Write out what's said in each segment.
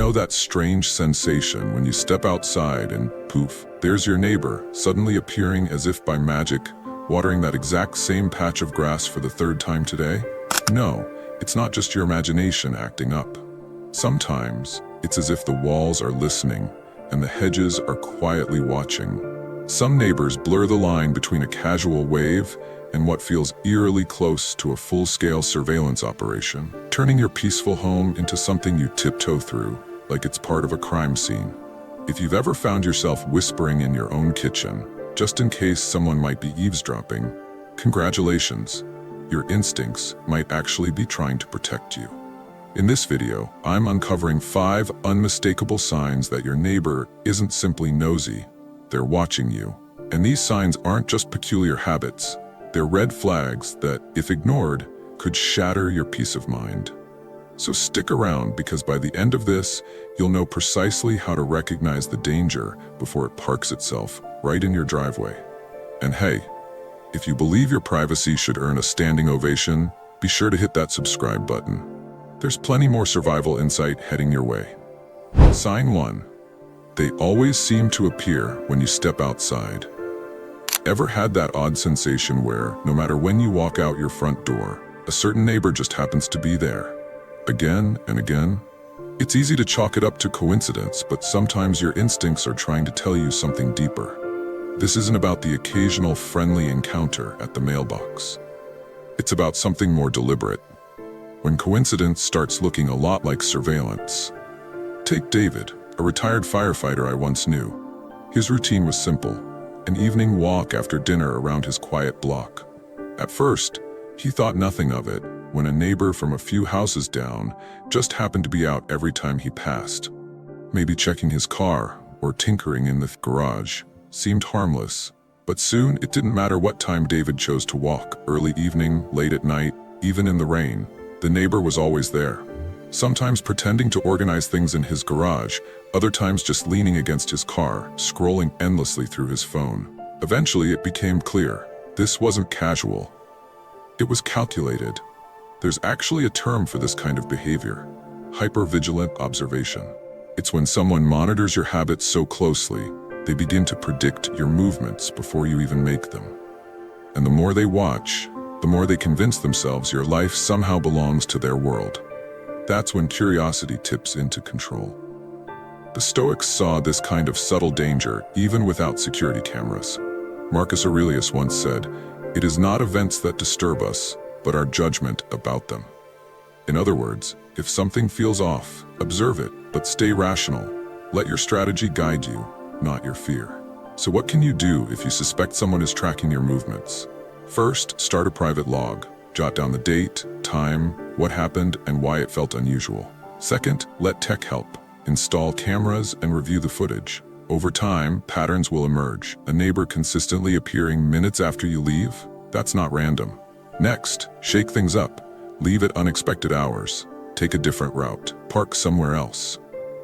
know that strange sensation when you step outside and poof, there's your neighbor, suddenly appearing as if by magic, watering that exact same patch of grass for the third time today? No, it's not just your imagination acting up. Sometimes, it's as if the walls are listening and the hedges are quietly watching. Some neighbors blur the line between a casual wave and what feels eerily close to a full-scale surveillance operation, turning your peaceful home into something you tiptoe through, like it's part of a crime scene. If you've ever found yourself whispering in your own kitchen, just in case someone might be eavesdropping, congratulations. Your instincts might actually be trying to protect you. In this video, I'm uncovering 5 unmistakable signs that your neighbor isn't simply nosy, they're watching you. And these signs aren't just peculiar habits, they're red flags that, if ignored, could shatter your peace of mind. So stick around, because by the end of this, you'll know precisely how to recognize the danger before it parks itself right in your driveway. And hey, if you believe your privacy should earn a standing ovation, be sure to hit that subscribe button. There's plenty more survival insight heading your way. Sign 1. They always seem to appear when you step outside. Ever had that odd sensation where, no matter when you walk out your front door, a certain neighbor just happens to be there? Again and again? It's easy to chalk it up to coincidence, but sometimes your instincts are trying to tell you something deeper. This isn't about the occasional friendly encounter at the mailbox. It's about something more deliberate. When coincidence starts looking a lot like surveillance. Take David, a retired firefighter I once knew. His routine was simple, an evening walk after dinner around his quiet block. At first, he thought nothing of it when a neighbor from a few houses down just happened to be out every time he passed. Maybe checking his car or tinkering in the garage seemed harmless, but soon it didn't matter what time David chose to walk, early evening, late at night, even in the rain. The neighbor was always there, sometimes pretending to organize things in his garage, other times just leaning against his car, scrolling endlessly through his phone. Eventually it became clear, this wasn't casual. It was calculated. There's actually a term for this kind of behavior: hypervigilant observation. It's when someone monitors your habits so closely, they begin to predict your movements before you even make them. And the more they watch, the more they convince themselves your life somehow belongs to their world. That's when curiosity tips into control. The Stoics saw this kind of subtle danger even without security cameras. Marcus Aurelius once said, "It is not events that disturb us, but our judgment about them." In other words, if something feels off, observe it, but stay rational. Let your strategy guide you, not your fear. So what can you do if you suspect someone is tracking your movements? First, start a private log. Jot down the date, time, what happened, and why it felt unusual. Second, let tech help. Install cameras and review the footage. Over time, patterns will emerge. A neighbor consistently appearing minutes after you leave? That's not random. Next, shake things up. Leave at unexpected hours. Take a different route. Park somewhere else.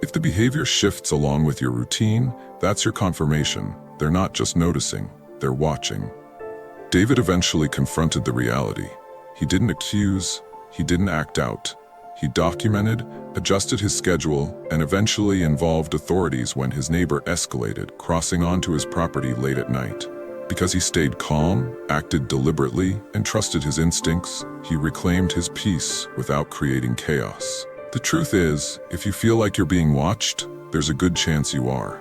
If the behavior shifts along with your routine, that's your confirmation. They're not just noticing, they're watching. David eventually confronted the reality. He didn't accuse, he didn't act out. He documented, adjusted his schedule, and eventually involved authorities when his neighbor escalated, crossing onto his property late at night. Because he stayed calm, acted deliberately, and trusted his instincts, he reclaimed his peace without creating chaos. The truth is, if you feel like you're being watched, there's a good chance you are.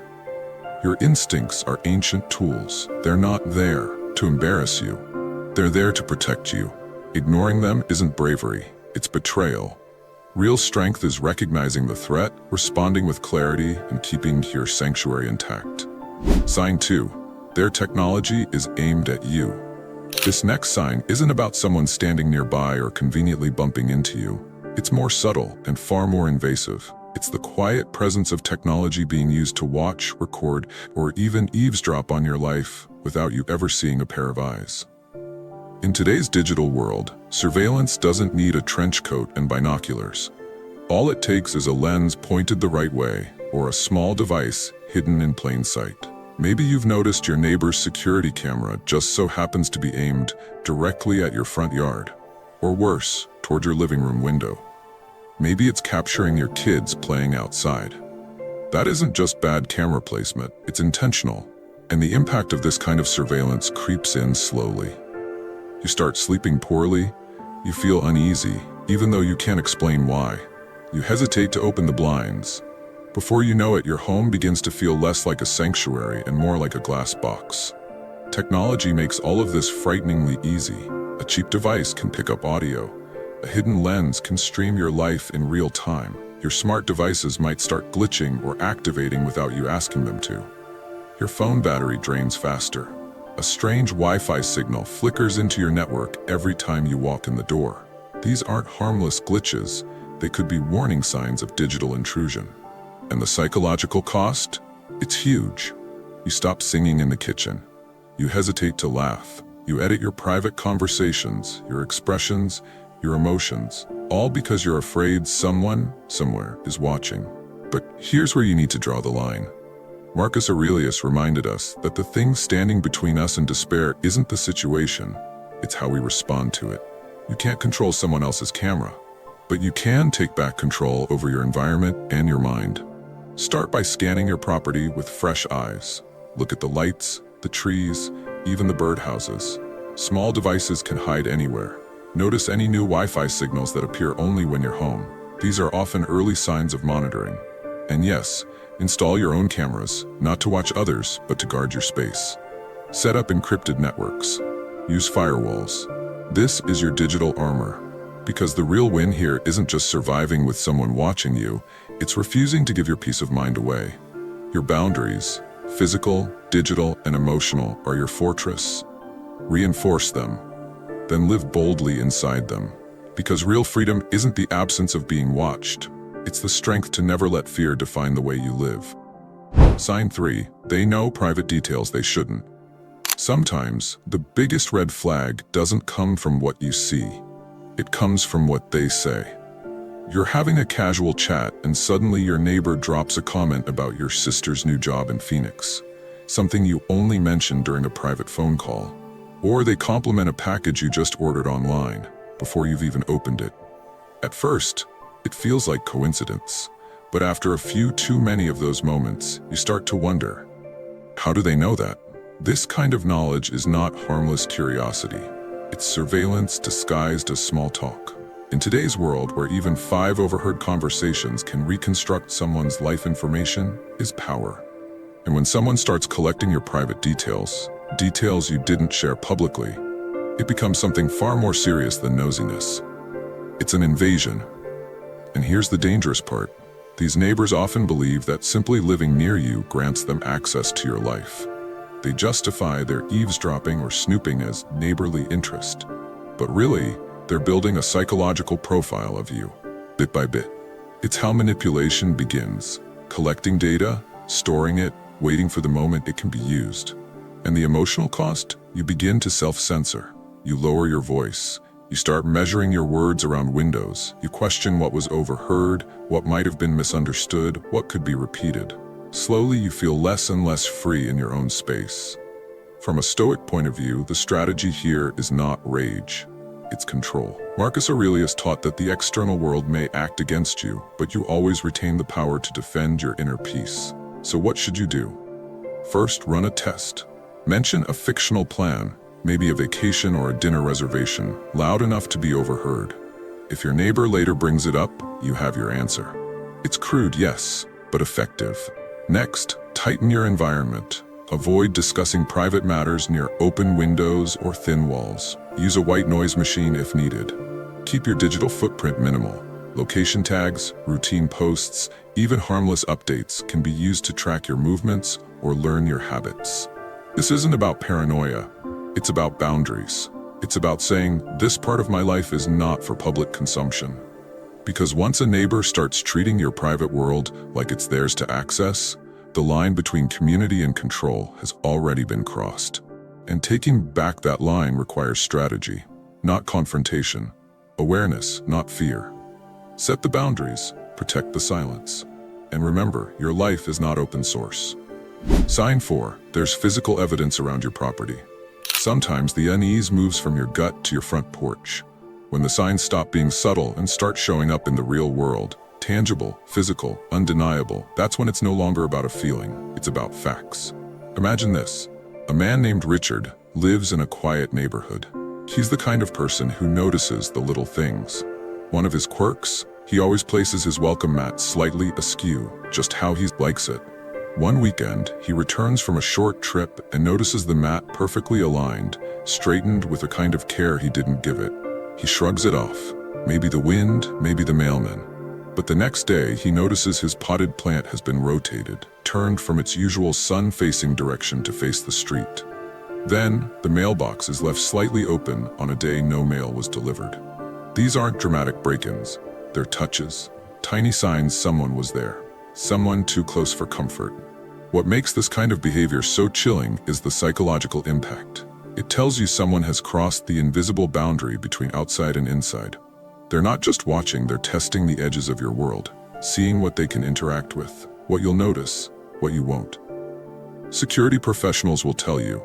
Your instincts are ancient tools. They're not there to embarrass you. They're there to protect you. Ignoring them isn't bravery, it's betrayal. Real strength is recognizing the threat, responding with clarity, and keeping your sanctuary intact. Sign 2. Their technology is aimed at you. This next sign isn't about someone standing nearby or conveniently bumping into you. It's more subtle and far more invasive. It's the quiet presence of technology being used to watch, record, or even eavesdrop on your life without you ever seeing a pair of eyes. In today's digital world, surveillance doesn't need a trench coat and binoculars. All it takes is a lens pointed the right way, or a small device hidden in plain sight. Maybe you've noticed your neighbor's security camera just so happens to be aimed directly at your front yard, or worse, toward your living room window. Maybe it's capturing your kids playing outside. That isn't just bad camera placement, it's intentional. And the impact of this kind of surveillance creeps in slowly. You start sleeping poorly, you feel uneasy, even though you can't explain why. You hesitate to open the blinds. Before you know it, your home begins to feel less like a sanctuary and more like a glass box. Technology makes all of this frighteningly easy. A cheap device can pick up audio. A hidden lens can stream your life in real time. Your smart devices might start glitching or activating without you asking them to. Your phone battery drains faster. A strange Wi-Fi signal flickers into your network every time you walk in the door. These aren't harmless glitches. They could be warning signs of digital intrusion. And the psychological cost? It's huge. You stop singing in the kitchen. You hesitate to laugh. You edit your private conversations, your expressions, your emotions, all because you're afraid someone, somewhere, is watching. But here's where you need to draw the line. Marcus Aurelius reminded us that the thing standing between us and despair isn't the situation, it's how we respond to it. You can't control someone else's camera, but you can take back control over your environment and your mind. Start by scanning your property with fresh eyes. Look at the lights, the trees, even the birdhouses. Small devices can hide anywhere. Notice any new Wi-Fi signals that appear only when you're home. These are often early signs of monitoring. And yes, install your own cameras, not to watch others, but to guard your space. Set up encrypted networks. Use firewalls. This is your digital armor. Because the real win here isn't just surviving with someone watching you, it's refusing to give your peace of mind away. Your boundaries, physical, digital, and emotional, are your fortress. Reinforce them. Then live boldly inside them. Because real freedom isn't the absence of being watched. It's the strength to never let fear define the way you live. Sign 3. They know private details they shouldn't. Sometimes, the biggest red flag doesn't come from what you see. It comes from what they say. You're having a casual chat and suddenly your neighbor drops a comment about your sister's new job in Phoenix. Something you only mentioned during a private phone call. Or they compliment a package you just ordered online, before you've even opened it. At first, it feels like coincidence. But after a few too many of those moments, you start to wonder, how do they know that? This kind of knowledge is not harmless curiosity. It's surveillance disguised as small talk. In today's world, where even 5 overheard conversations can reconstruct someone's life information, is power. And when someone starts collecting your private details you didn't share publicly, it becomes something far more serious than nosiness. It's an invasion. And here's the dangerous part. These neighbors often believe that simply living near you grants them access to your life. They justify their eavesdropping or snooping as neighborly interest. But really, they're building a psychological profile of you, bit by bit. It's how manipulation begins, collecting data, storing it, waiting for the moment it can be used. And the emotional cost? You begin to self-censor. You lower your voice. You start measuring your words around windows. You question what was overheard, what might have been misunderstood, what could be repeated. Slowly, you feel less and less free in your own space. From a Stoic point of view, the strategy here is not rage. It's control. Marcus Aurelius taught that the external world may act against you, but you always retain the power to defend your inner peace. So what should you do? First, run a test. Mention a fictional plan, maybe a vacation or a dinner reservation, loud enough to be overheard. If your neighbor later brings it up, you have your answer. It's crude, yes, but effective. Next, tighten your environment. Avoid discussing private matters near open windows or thin walls. Use a white noise machine if needed. Keep your digital footprint minimal. Location tags, routine posts, even harmless updates can be used to track your movements or learn your habits. This isn't about paranoia. It's about boundaries. It's about saying, this part of my life is not for public consumption. Because once a neighbor starts treating your private world like it's theirs to access, the line between community and control has already been crossed. And taking back that line requires strategy, not confrontation. Awareness, not fear. Set the boundaries, protect the silence. And remember, your life is not open source. Sign 4. There's physical evidence around your property. Sometimes the unease moves from your gut to your front porch, When the signs stop being subtle and start showing up in the real world, tangible, physical, undeniable, that's when it's no longer about a feeling, it's about facts. Imagine this. A man named Richard lives in a quiet neighborhood. He's the kind of person who notices the little things. One of his quirks? He always places his welcome mat slightly askew, just how he likes it. One weekend, he returns from a short trip and notices the mat perfectly aligned, straightened with a kind of care he didn't give it. He shrugs it off. Maybe the wind, maybe the mailman. But the next day, he notices his potted plant has been rotated, turned from its usual sun-facing direction to face the street. Then, the mailbox is left slightly open on a day no mail was delivered. These aren't dramatic break-ins. They're touches, tiny signs someone was there, someone too close for comfort. What makes this kind of behavior so chilling is the psychological impact. It tells you someone has crossed the invisible boundary between outside and inside. They're not just watching, they're testing the edges of your world, seeing what they can interact with, what you'll notice, what you won't. Security professionals will tell you,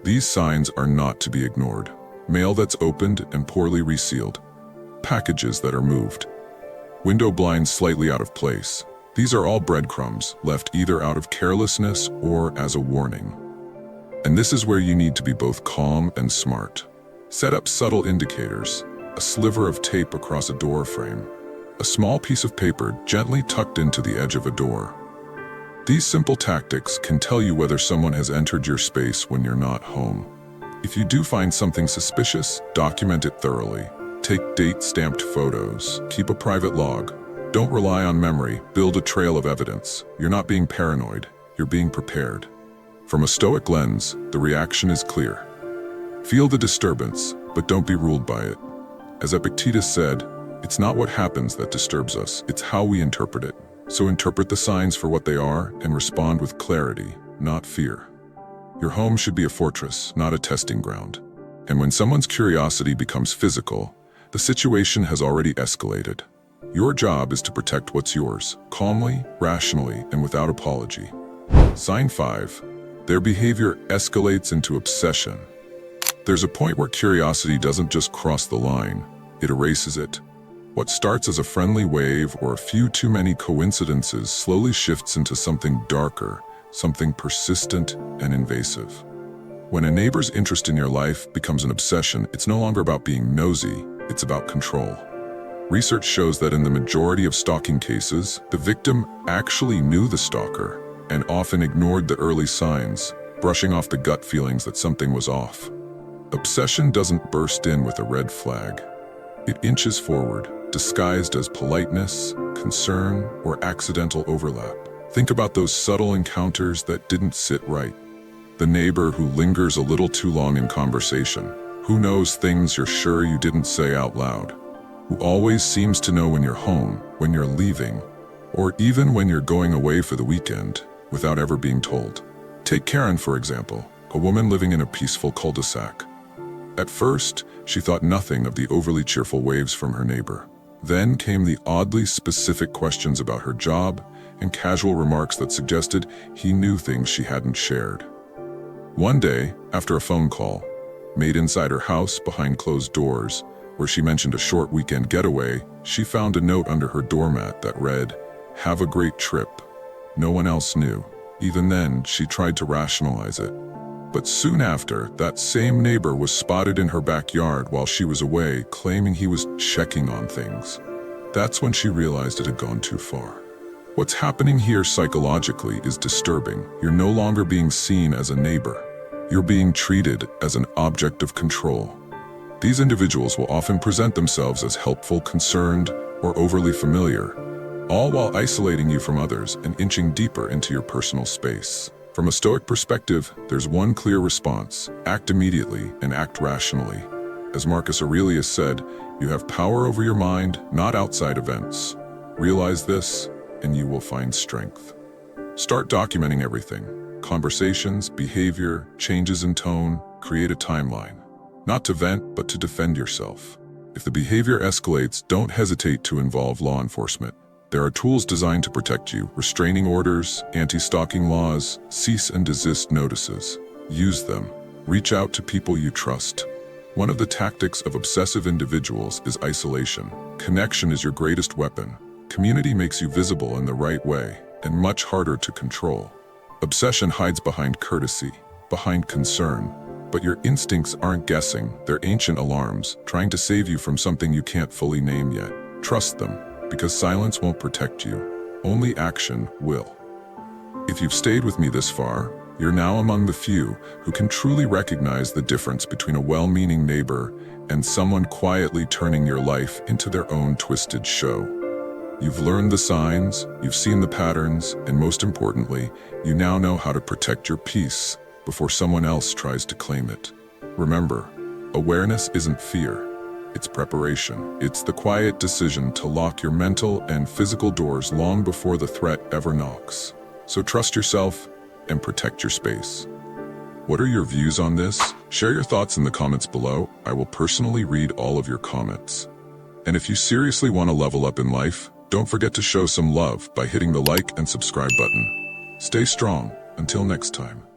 these signs are not to be ignored. Mail that's opened and poorly resealed. Packages that are moved. Window blinds slightly out of place. These are all breadcrumbs, left either out of carelessness or as a warning. And this is where you need to be both calm and smart. Set up subtle indicators, a sliver of tape across a door frame, a small piece of paper gently tucked into the edge of a door. These simple tactics can tell you whether someone has entered your space when you're not home. If you do find something suspicious, document it thoroughly. Take date-stamped photos, keep a private log. Don't rely on memory, build a trail of evidence. You're not being paranoid, you're being prepared. From a Stoic lens, the reaction is clear. Feel the disturbance, but don't be ruled by it. As Epictetus said, it's not what happens that disturbs us, it's how we interpret it. So interpret the signs for what they are and respond with clarity, not fear. Your home should be a fortress, not a testing ground. And when someone's curiosity becomes physical, the situation has already escalated. Your job is to protect what's yours, calmly, rationally, and without apology. Sign 5. Their behavior escalates into obsession. There's a point where curiosity doesn't just cross the line, it erases it. What starts as a friendly wave or a few too many coincidences slowly shifts into something darker, something persistent and invasive. When a neighbor's interest in your life becomes an obsession, it's no longer about being nosy, it's about control. Research shows that in the majority of stalking cases, the victim actually knew the stalker and often ignored the early signs, brushing off the gut feelings that something was off. Obsession doesn't burst in with a red flag. It inches forward, disguised as politeness, concern, or accidental overlap. Think about those subtle encounters that didn't sit right. The neighbor who lingers a little too long in conversation, who knows things you're sure you didn't say out loud, who always seems to know when you're home, when you're leaving, or even when you're going away for the weekend, without ever being told. Take Karen, for example, a woman living in a peaceful cul-de-sac. At first, she thought nothing of the overly cheerful waves from her neighbor. Then came the oddly specific questions about her job and casual remarks that suggested he knew things she hadn't shared. One day, after a phone call, made inside her house behind closed doors, where she mentioned a short weekend getaway, she found a note under her doormat that read, "Have a great trip." No one else knew. Even then, she tried to rationalize it. But soon after, that same neighbor was spotted in her backyard while she was away, claiming he was checking on things. That's when she realized it had gone too far. What's happening here psychologically is disturbing. You're no longer being seen as a neighbor. You're being treated as an object of control. These individuals will often present themselves as helpful, concerned, or overly familiar, all while isolating you from others and inching deeper into your personal space. From a Stoic perspective, there's one clear response: act immediately and act rationally. As Marcus Aurelius said, you have power over your mind, not outside events. Realize this, and you will find strength. Start documenting everything: conversations, behavior, changes in tone. Create a timeline. Not to vent, but to defend yourself. If the behavior escalates, don't hesitate to involve law enforcement. There are tools designed to protect you: restraining orders, anti-stalking laws, cease and desist notices. Use them. Reach out to people you trust. One of the tactics of obsessive individuals is isolation. Connection is your greatest weapon. Community makes you visible in the right way, and much harder to control. Obsession hides behind courtesy, behind concern, but your instincts aren't guessing, they're ancient alarms, trying to save you from something you can't fully name yet. Trust them, because silence won't protect you. Only action will. If you've stayed with me this far, you're now among the few who can truly recognize the difference between a well-meaning neighbor and someone quietly turning your life into their own twisted show. You've learned the signs, you've seen the patterns, and most importantly, you now know how to protect your peace before someone else tries to claim it. Remember, awareness isn't fear, it's preparation. It's the quiet decision to lock your mental and physical doors long before the threat ever knocks. So trust yourself and protect your space. What are your views on this? Share your thoughts in the comments below. I will personally read all of your comments. And if you seriously want to level up in life, don't forget to show some love by hitting the like and subscribe button. Stay strong. Until next time.